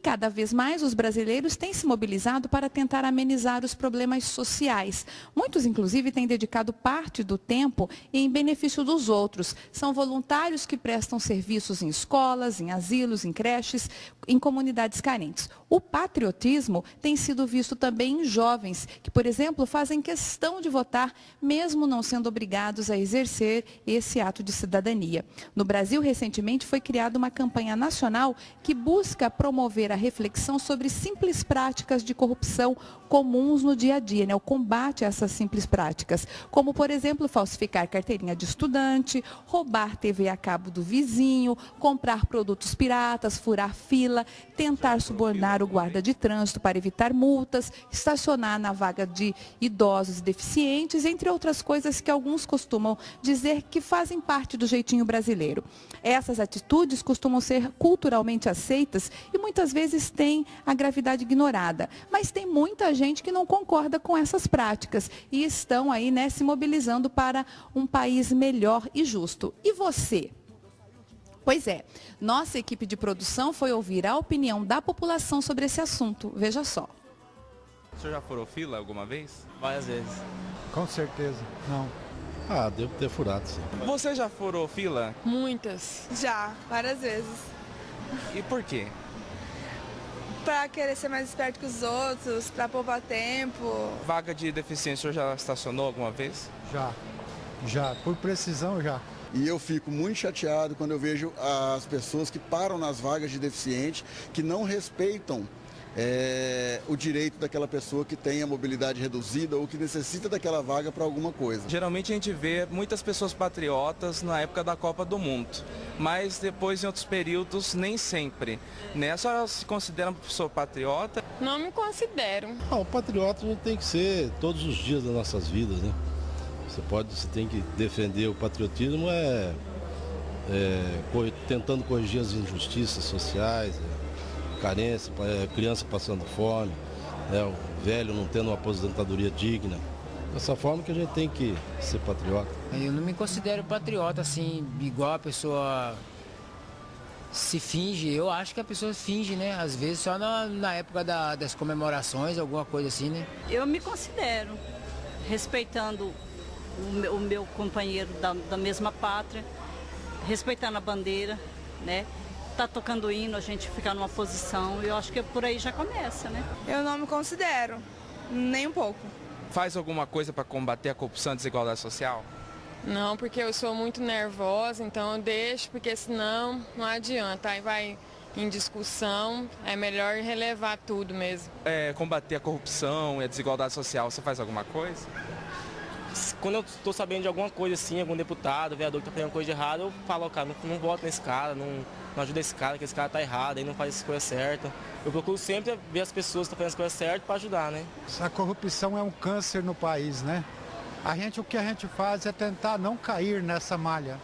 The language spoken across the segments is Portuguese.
cada vez mais os brasileiros têm se mobilizado para tentar amenizar os problemas sociais. Muitos, inclusive, têm dedicado parte do tempo em benefício dos outros. São voluntários que prestam serviços em escolas, em asilos, em creches, em comunidades carentes. O patriotismo tem sido visto também em jovens, que, por exemplo, fazem questão de votar, mesmo não sendo obrigados a exercer esse ato de cidadania. No Brasil, recentemente, foi criada uma campanha nacional que busca promover a reflexão sobre simples práticas de corrupção comuns no dia a dia, o combate a essas simples práticas, como, por exemplo, falsificar carteirinha de estudante, roubar TV a cabo do vizinho, comprar produtos piratas, furar fila, tentar subornar o guarda de trânsito para evitar multas, estacionar na vaga de idosos e deficientes, entre outras coisas que alguns costumam dizer que fazem parte do jeitinho brasileiro. Essas atitudes costumam ser culturalmente aceitas e muitas vezes têm a gravidade ignorada, mas tem muita gente que não concorda com essas práticas e estão aí, se mobilizando para um país melhor e justo. E você? Pois é, nossa equipe de produção foi ouvir a opinião da população sobre esse assunto. Veja só. O senhor já furou fila alguma vez? Várias vezes. Com certeza, não. Devo ter furado, sim. Você já furou fila? Muitas. Já, várias vezes. E por quê? Pra querer ser mais esperto que os outros, pra poupar tempo. Vaga de deficiência, o senhor já estacionou alguma vez? Já, por precisão já. E eu fico muito chateado quando eu vejo as pessoas que param nas vagas de deficiente, que não respeitam o direito daquela pessoa que tem a mobilidade reduzida ou que necessita daquela vaga para alguma coisa. Geralmente a gente vê muitas pessoas patriotas na época da Copa do Mundo, mas depois em outros períodos nem sempre. A senhora se considera uma pessoa patriota? Não me considero. O patriota a gente tem que ser todos os dias das nossas vidas, né? Você tem que defender o patriotismo tentando corrigir as injustiças sociais, carência, criança passando fome, o velho não tendo uma aposentadoria digna. Dessa forma que a gente tem que ser patriota. Eu não me considero patriota assim, igual a pessoa se finge. Eu acho que a pessoa finge, né? Às vezes só na época das comemorações, alguma coisa assim, né? Eu me considero, respeitando o meu companheiro da mesma pátria, respeitando a bandeira, né? Tá tocando hino, a gente ficar numa posição, eu acho que por aí já começa, né? Eu não me considero, nem um pouco. Faz alguma coisa para combater a corrupção e a desigualdade social? Não, porque eu sou muito nervosa, então eu deixo, porque senão não adianta. Aí vai em discussão, é melhor relevar tudo mesmo. Combater a corrupção e a desigualdade social, você faz alguma coisa? Quando eu estou sabendo de alguma coisa assim, algum deputado, vereador que está fazendo coisa de errada, eu falo, cara, não voto nesse cara, não ajuda esse cara, que esse cara tá errado, aí não faz as coisas certas. Eu procuro sempre ver as pessoas que estão fazendo as coisas certas para ajudar, né? A corrupção é um câncer no país, né? O que a gente faz é tentar não cair nessa malha.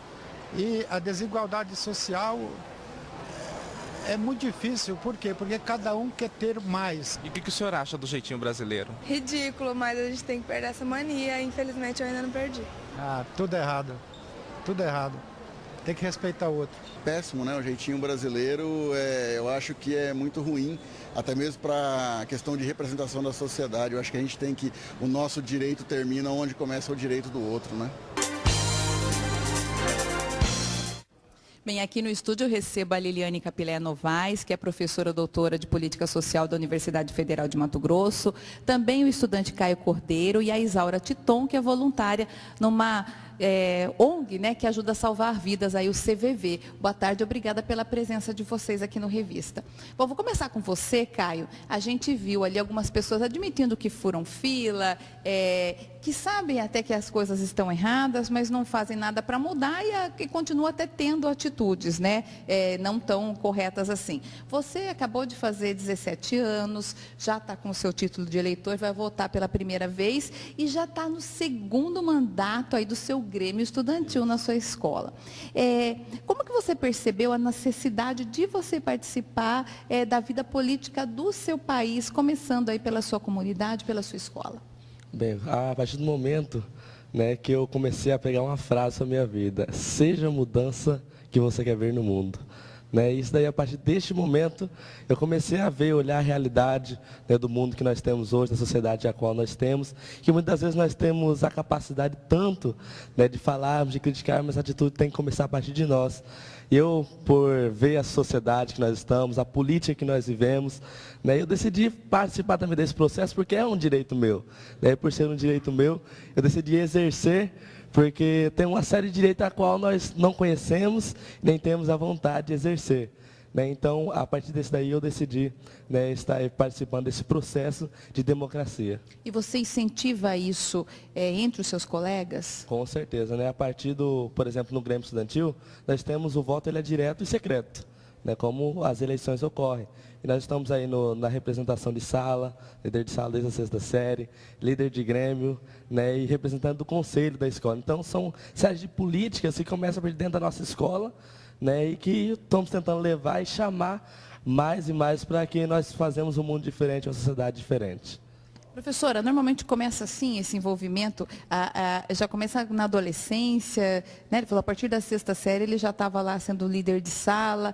E a desigualdade social é muito difícil, por quê? Porque cada um quer ter mais. E o que o senhor acha do jeitinho brasileiro? Ridículo, mas a gente tem que perder essa mania. Infelizmente eu ainda não perdi. Tudo errado. Tudo errado. Tem que respeitar o outro. Péssimo, né? O jeitinho brasileiro, eu acho que é muito ruim, até mesmo para a questão de representação da sociedade. Eu acho que a gente tem que, o nosso direito termina onde começa o direito do outro, né? Bem, aqui no estúdio eu recebo a Liliane Capilé Novaes, que é professora doutora de Política Social da Universidade Federal de Mato Grosso, também o estudante Caio Cordeiro e a Isaura Titon, que é voluntária numa ONG, que ajuda a salvar vidas, aí o CVV. Boa tarde, obrigada pela presença de vocês aqui no Revista. Bom, vou começar com você, Caio. A gente viu ali algumas pessoas admitindo que furam fila, que sabem até que as coisas estão erradas, mas não fazem nada para mudar e continua até tendo atitudes, não tão corretas assim. Você acabou de fazer 17 anos, já está com o seu título de eleitor, vai votar pela primeira vez e já está no segundo mandato aí do seu grêmio estudantil na sua escola. Como que você percebeu a necessidade de você participar da vida política do seu país, começando aí pela sua comunidade, pela sua escola? Bem, a partir do momento que eu comecei a pegar uma frase na minha vida: seja a mudança que você quer ver no mundo. Né? E isso daí, a partir deste momento, eu comecei a ver, olhar a realidade, né, do mundo que nós temos hoje, da sociedade a qual nós temos, que muitas vezes nós temos a capacidade tanto, né, de falarmos, de criticarmos, mas a atitude tem que começar a partir de nós. E eu, por ver a sociedade que nós estamos, a política que nós vivemos, né, eu decidi participar também desse processo, porque é um direito meu. Né? Por ser um direito meu, eu decidi exercer, porque tem uma série de direitos a qual nós não conhecemos, nem temos a vontade de exercer. Né? Então, a partir desse daí, eu decidi, né, estar participando desse processo de democracia. E você incentiva isso entre os seus colegas? Com certeza. Né? A partir do, por exemplo, no Grêmio Estudantil, nós temos o voto, ele é direto e secreto, né, como as eleições ocorrem. E nós estamos aí na representação de sala, líder de sala desde a 6ª série, líder de Grêmio, né, e representante do conselho da escola. Então, são séries de políticas que começam por dentro da nossa escola, né, e que estamos tentando levar e chamar mais e mais para que nós fazemos um mundo diferente, uma sociedade diferente. Professora, normalmente começa assim, esse envolvimento, já começa na adolescência, né? Ele falou, a partir da 6ª série ele já estava lá sendo líder de sala,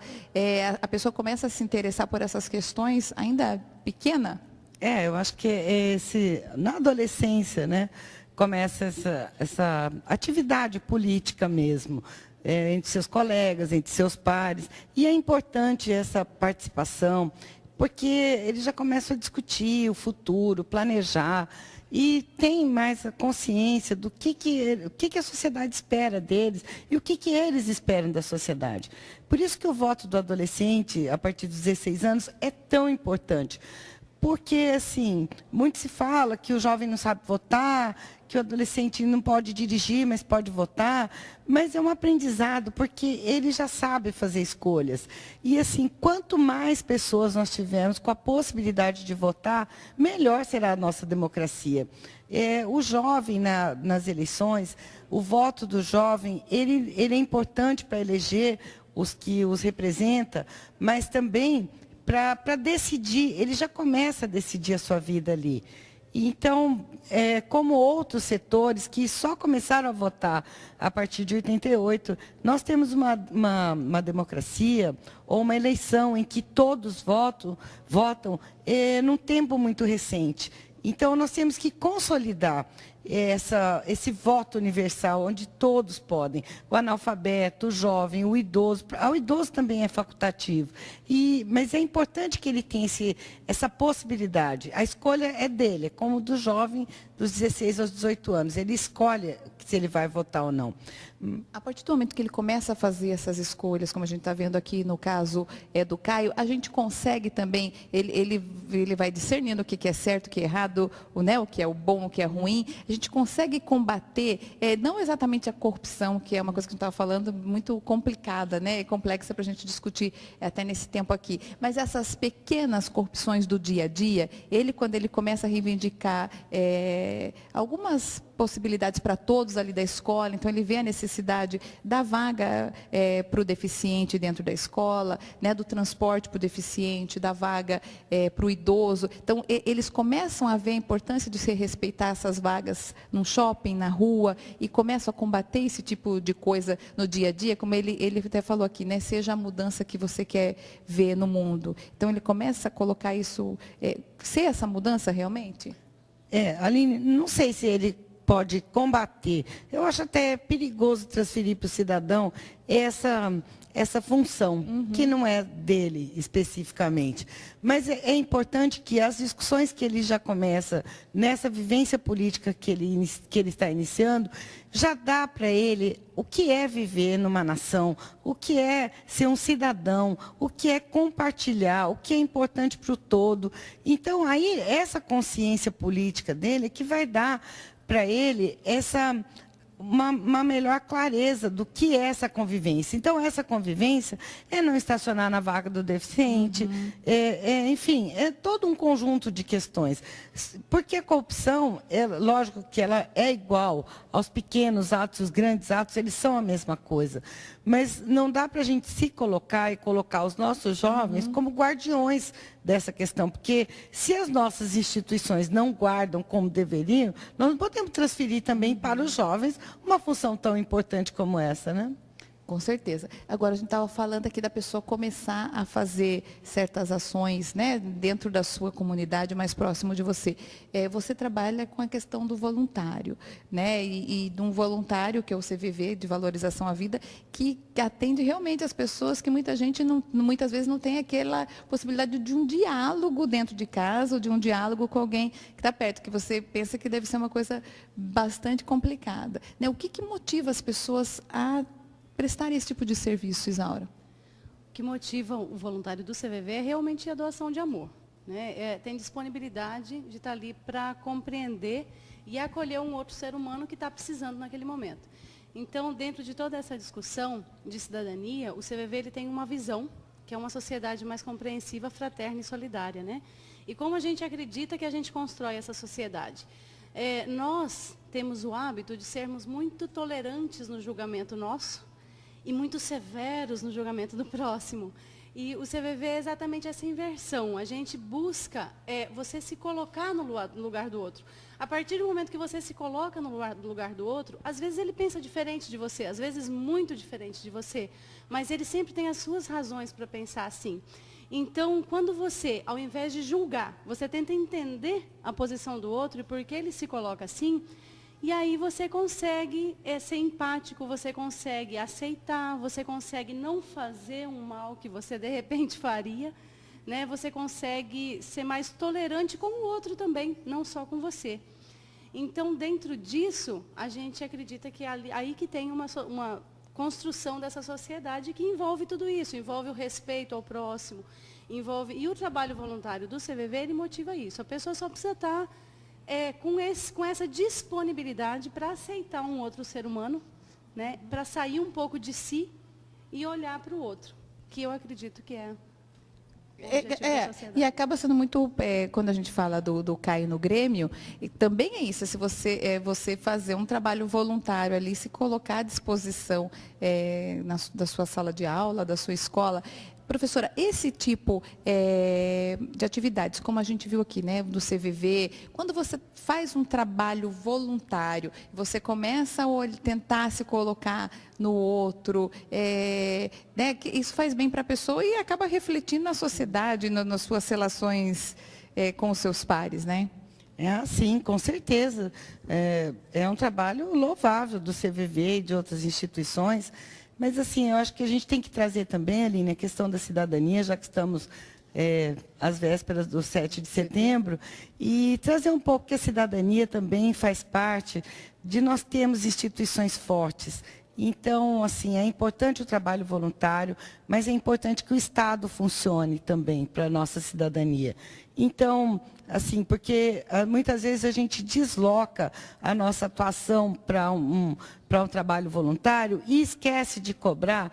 a pessoa começa a se interessar por essas questões ainda pequena? Eu acho que na adolescência, né, começa essa atividade política mesmo, entre seus colegas, entre seus pares, e é importante essa participação, porque eles já começam a discutir o futuro, planejar, e tem mais a consciência do que a sociedade espera deles e o que eles esperam da sociedade. Por isso que o voto do adolescente, a partir dos 16 anos, é tão importante. Porque, assim, muito se fala que o jovem não sabe votar, que o adolescente não pode dirigir, mas pode votar. Mas é um aprendizado, porque ele já sabe fazer escolhas. E, assim, quanto mais pessoas nós tivermos com a possibilidade de votar, melhor será a nossa democracia. O jovem, nas eleições, o voto do jovem, ele é importante para eleger os que os representam, mas também para decidir, ele já começa a decidir a sua vida ali. Então, como outros setores que só começaram a votar a partir de 88, nós temos uma democracia ou uma eleição em que todos votam num tempo muito recente. Então, nós temos que consolidar esse voto universal, onde todos podem. O analfabeto, o jovem, o idoso. O idoso também é facultativo. Mas é importante que ele tenha essa possibilidade. A escolha é dele, é como do jovem dos 16 aos 18 anos. Ele escolhe se ele vai votar ou não. A partir do momento que ele começa a fazer essas escolhas, como a gente está vendo aqui no caso do Caio, a gente consegue também, ele vai discernindo o que é certo, o que é errado, o que é o bom, o que é ruim. A gente consegue combater, não exatamente a corrupção, que é uma coisa que a gente estava falando, muito complicada, né, complexa para a gente discutir até nesse tempo aqui. Mas essas pequenas corrupções do dia a dia, quando ele começa a reivindicar algumas possibilidades para todos ali da escola, então ele vê a necessidade da vaga para o deficiente dentro da escola, né, do transporte para o deficiente, da vaga para o idoso. Então, eles começam a ver a importância de se respeitar essas vagas num shopping, na rua, e começam a combater esse tipo de coisa no dia a dia, como ele até falou aqui, né, seja a mudança que você quer ver no mundo. Então, ele começa a colocar isso, ser essa mudança realmente? Aline, não sei se ele pode combater. Eu acho até perigoso transferir para o cidadão essa função, que não é dele especificamente. Mas é importante que as discussões que ele já começa, nessa vivência política que ele está iniciando, já dá para ele o que é viver numa nação, o que é ser um cidadão, o que é compartilhar, o que é importante para o todo. Então, aí, essa consciência política dele que vai dar para ele uma melhor clareza do que é essa convivência. Então, essa convivência é não estacionar na vaga do deficiente, enfim, é todo um conjunto de questões. Porque a corrupção, lógico que ela é igual aos pequenos atos, os grandes atos, eles são a mesma coisa. Mas não dá para a gente se colocar e colocar os nossos jovens como guardiões dessa questão, porque se as nossas instituições não guardam como deveriam, nós não podemos transferir também para os jovens uma função tão importante como essa, né? Com certeza. Agora, a gente estava falando aqui da pessoa começar a fazer certas ações, né, dentro da sua comunidade, mais próximo de você. Você trabalha com a questão do voluntário, né, e de um voluntário, que é o CVV, de valorização à vida, que atende realmente as pessoas que muitas vezes não tem aquela possibilidade de um diálogo dentro de casa, ou de um diálogo com alguém que está perto, que você pensa que deve ser uma coisa bastante complicada. Né? O que motiva as pessoas a prestar esse tipo de serviço, Isaura? O que motiva o voluntário do CVV é realmente a doação de amor. Né? Tem disponibilidade de estar ali para compreender e acolher um outro ser humano que está precisando naquele momento. Então, dentro de toda essa discussão de cidadania, o CVV ele tem uma visão, que é uma sociedade mais compreensiva, fraterna e solidária. Né? E como a gente acredita que a gente constrói essa sociedade? Nós temos o hábito de sermos muito tolerantes no julgamento nosso, e muito severos no julgamento do próximo. E o CVV é exatamente essa inversão. A gente busca você se colocar no lugar do outro. A partir do momento que você se coloca no lugar do outro, às vezes ele pensa diferente de você, às vezes muito diferente de você, mas ele sempre tem as suas razões para pensar assim. Então, quando você, ao invés de julgar, você tenta entender a posição do outro e por que ele se coloca assim, e aí você consegue ser empático, você consegue aceitar, você consegue não fazer um mal que você de repente faria, né? Você consegue ser mais tolerante com o outro também, não só com você. Então, dentro disso, a gente acredita que é aí que tem uma construção dessa sociedade que envolve tudo isso, envolve o respeito ao próximo, e o trabalho voluntário do CVV, ele motiva isso. A pessoa só precisa estar com essa disponibilidade para aceitar um outro ser humano, né, para sair um pouco de si e olhar para o outro, que eu acredito que é o objetivo da sociedade. E acaba sendo muito, quando a gente fala do CAI no Grêmio, e também é isso, se você fazer um trabalho voluntário ali, se colocar à disposição da sua sala de aula, da sua escola. Professora, esse tipo de atividades, como a gente viu aqui, né, do CVV, quando você faz um trabalho voluntário, você começa a tentar se colocar no outro, né, isso faz bem para a pessoa e acaba refletindo na sociedade, nas suas relações com os seus pares, né? Sim, com certeza. É um trabalho louvável do CVV e de outras instituições. Mas, assim, eu acho que a gente tem que trazer também, Aline, a questão da cidadania, já que estamos às vésperas do 7 de setembro, e trazer um pouco que a cidadania também faz parte de nós termos instituições fortes. Então, assim, é importante o trabalho voluntário, mas é importante que o Estado funcione também para a nossa cidadania. Então, assim, porque muitas vezes a gente desloca a nossa atuação para um trabalho voluntário e esquece de cobrar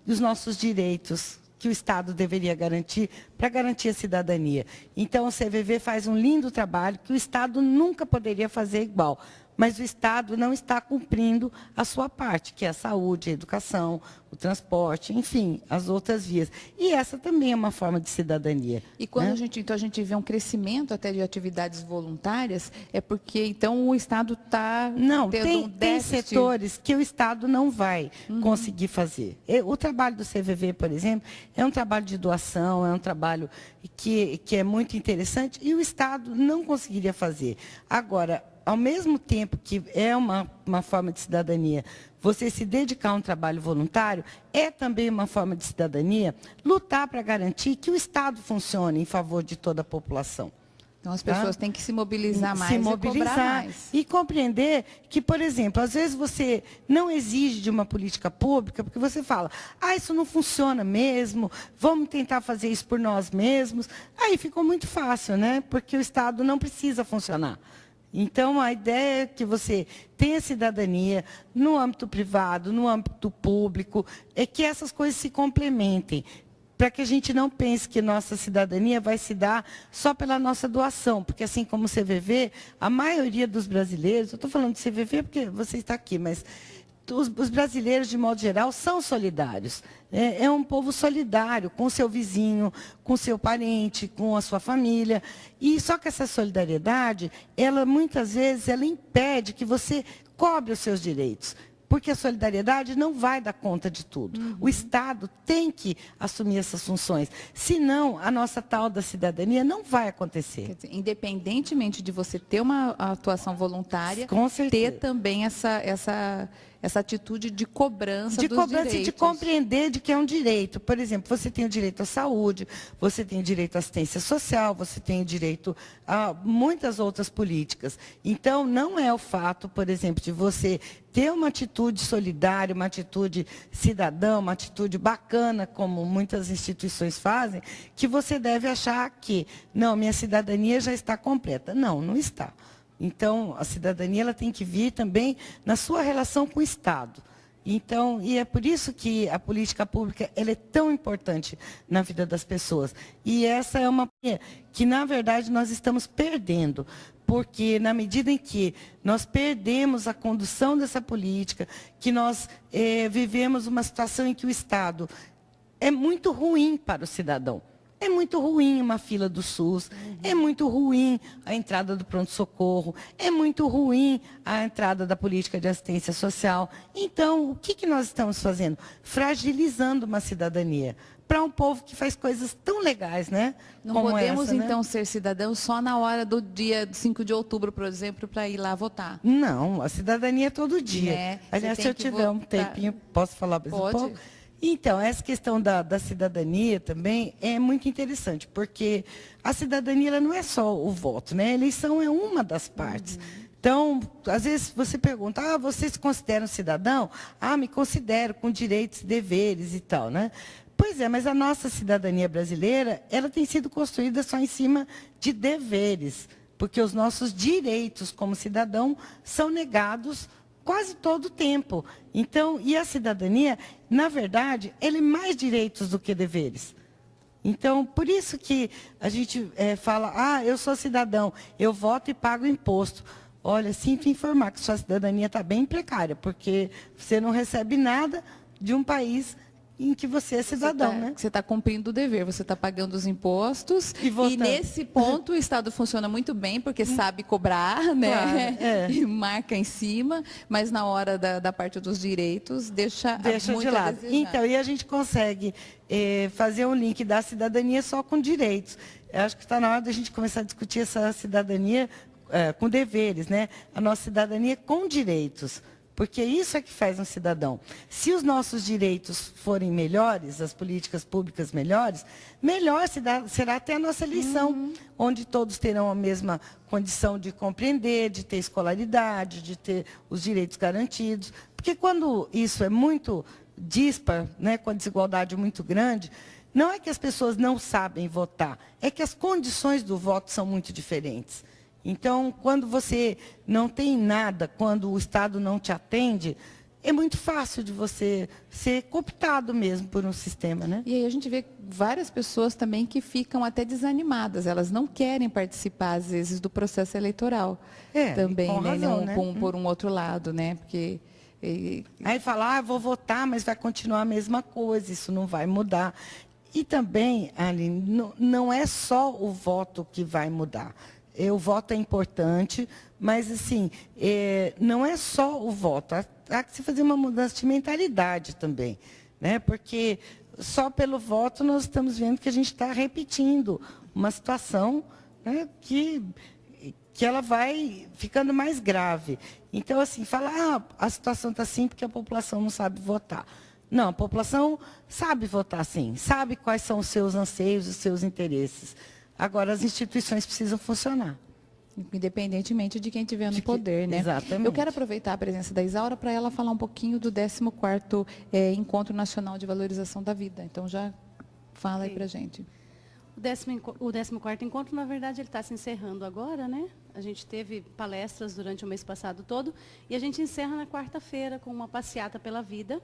os nossos direitos que o Estado deveria garantir para garantir a cidadania. Então, o CVV faz um lindo trabalho que o Estado nunca poderia fazer igual. Mas o Estado não está cumprindo a sua parte, que é a saúde, a educação, o transporte, enfim, as outras vias. E essa também é uma forma de cidadania. E quando a gente vê um crescimento até de atividades voluntárias, é porque então o Estado está tendo um déficit. Tem setores que o Estado não vai conseguir fazer. O trabalho do CVV, por exemplo, é um trabalho de doação, é um trabalho que é muito interessante e o Estado não conseguiria fazer. Agora, ao mesmo tempo que é uma forma de cidadania, você se dedicar a um trabalho voluntário, é também uma forma de cidadania lutar para garantir que o Estado funcione em favor de toda a população. Então, as pessoas têm que se mobilizar mais e cobrar mais. E compreender que, por exemplo, às vezes você não exige de uma política pública, porque você fala, isso não funciona mesmo, vamos tentar fazer isso por nós mesmos. Aí ficou muito fácil, né? Porque o Estado não precisa funcionar. Então, a ideia é que você tenha cidadania no âmbito privado, no âmbito público, é que essas coisas se complementem, para que a gente não pense que nossa cidadania vai se dar só pela nossa doação, porque assim como o CVV, a maioria dos brasileiros, eu estou falando de CVV porque você está aqui, mas os brasileiros, de modo geral, são solidários. É um povo solidário com o seu vizinho, com o seu parente, com a sua família. E só que essa solidariedade, muitas vezes, ela impede que você cobre os seus direitos. porque a solidariedade não vai dar conta de tudo. O Estado tem que assumir essas funções, senão a nossa tal da cidadania não vai acontecer. Quer dizer, independentemente de você ter uma atuação voluntária, Com certeza. ter também essa atitude de cobrança De dos cobrança direitos. e de compreender de que é um direito. Por exemplo, você tem o direito à saúde, você tem o direito à assistência social, você tem o direito a muitas outras políticas. Então, não é o fato, por exemplo, de você ter uma atitude solidária, uma atitude cidadã, uma atitude bacana, como muitas instituições fazem, que você deve achar que, não, minha cidadania já está completa. Não, não está. Então, a cidadania ela tem que vir também na sua relação com o Estado. Então, e é por isso que a política pública ela é tão importante na vida das pessoas. E essa é uma que, na verdade, nós estamos perdendo. Porque, na medida em que nós perdemos a condução dessa política, que nós vivemos uma situação em que o Estado é muito ruim para o cidadão. É muito ruim uma fila do SUS, é muito ruim a entrada do pronto-socorro, é muito ruim a entrada da política de assistência social. Então, o que nós estamos fazendo? Fragilizando uma cidadania para um povo que faz coisas tão legais, né? Não como podemos, essa, então, né? ser cidadãos só na hora do dia 5 de outubro, por exemplo, para ir lá votar. Não, a cidadania é todo dia. Né? Aliás, Você se eu tem que tiver um votar. tempinho, posso falar mais um Pode. pouco? Então, essa questão da cidadania também é muito interessante, porque a cidadania ela não é só o voto, né? A eleição é uma das partes. Então, às vezes você pergunta, você se considera um cidadão? Me considero, com direitos e deveres e tal, né? Pois é, mas a nossa cidadania brasileira, ela tem sido construída só em cima de deveres, porque os nossos direitos como cidadão são negados quase todo o tempo. Então, e a cidadania, na verdade, ela é mais direitos do que deveres. Então, por isso que a gente fala, eu sou cidadão, eu voto e pago imposto. Olha, sinto informar que sua cidadania está bem precária, porque você não recebe nada de um país em que você é cidadão, né? Você está cumprindo o dever, você está pagando os impostos. E nesse ponto o Estado funciona muito bem, porque sabe cobrar, né? Claro, E marca em cima, mas na hora da parte dos direitos, deixa muito de a lado. desejar. Então, e a gente consegue fazer um link da cidadania só com direitos. Eu acho que está na hora da gente começar a discutir essa cidadania com deveres, né? A nossa cidadania com direitos. Porque isso é que faz um cidadão. Se os nossos direitos forem melhores, as políticas públicas melhores, melhor será até a nossa eleição, onde todos terão a mesma condição de compreender, de ter escolaridade, de ter os direitos garantidos. Porque quando isso é muito dispar, né, com a desigualdade muito grande, não é que as pessoas não sabem votar, é que as condições do voto são muito diferentes. Então, quando você não tem nada, quando o Estado não te atende, é muito fácil de você ser cooptado mesmo por um sistema, né? E aí a gente vê várias pessoas também que ficam até desanimadas, elas não querem participar, às vezes, do processo eleitoral. Também, com razão, né? Por um outro lado, né? Porque... Aí fala, vou votar, mas vai continuar a mesma coisa, isso não vai mudar. E também, Aline, não é só o voto que vai mudar. O voto é importante, mas assim, não é só o voto. Há que se fazer uma mudança de mentalidade também, né? Porque só pelo voto nós estamos vendo que a gente está repetindo uma situação, né, que ela vai ficando mais grave. Então, assim, falar, a situação está assim porque a população não sabe votar. Não, a população sabe votar sim, sabe quais são os seus anseios, os seus interesses. Agora, as instituições precisam funcionar. Independentemente de quem estiver no poder, né? Exatamente. Eu quero aproveitar a presença da Isaura para ela falar um pouquinho do 14º Encontro Nacional de Valorização da Vida. Então, já fala aí para a gente. O 14º encontro, na verdade, ele está se encerrando agora, né? A gente teve palestras durante o mês passado todo e a gente encerra na quarta-feira com uma passeata pela vida,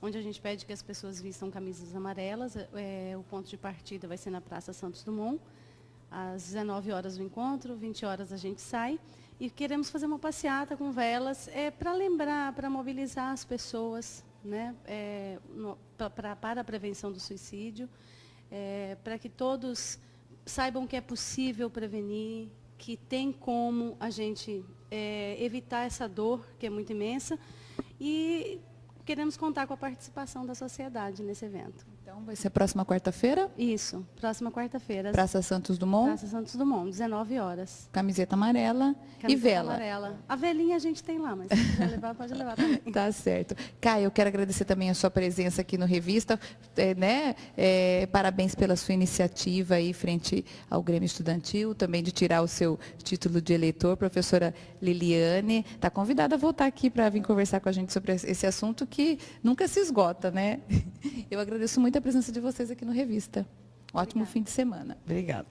onde a gente pede que as pessoas vistam camisas amarelas. O ponto de partida vai ser na Praça Santos Dumont. Às 19 horas o encontro, 20 horas a gente sai. E queremos fazer uma passeata com velas para lembrar, para mobilizar as pessoas, né? Para a prevenção do suicídio, para que todos saibam que é possível prevenir, que tem como a gente evitar essa dor, que é muito imensa. e queremos contar com a participação da sociedade nesse evento. Então, vai ser a próxima quarta-feira? Isso, próxima quarta-feira. Praça Santos Dumont? Praça Santos Dumont, 19 horas. Camiseta amarela e vela. Amarela. A velinha a gente tem lá, mas se quiser levar, pode levar também. Tá certo. Caio, eu quero agradecer também a sua presença aqui no Revista, parabéns pela sua iniciativa aí frente ao Grêmio Estudantil, também de tirar o seu título de eleitor. Professora Liliane, está convidada a voltar aqui para vir conversar com a gente sobre esse assunto que nunca se esgota, né? Eu agradeço muito a presença de vocês aqui no Revista. Ótimo fim de semana. Obrigada.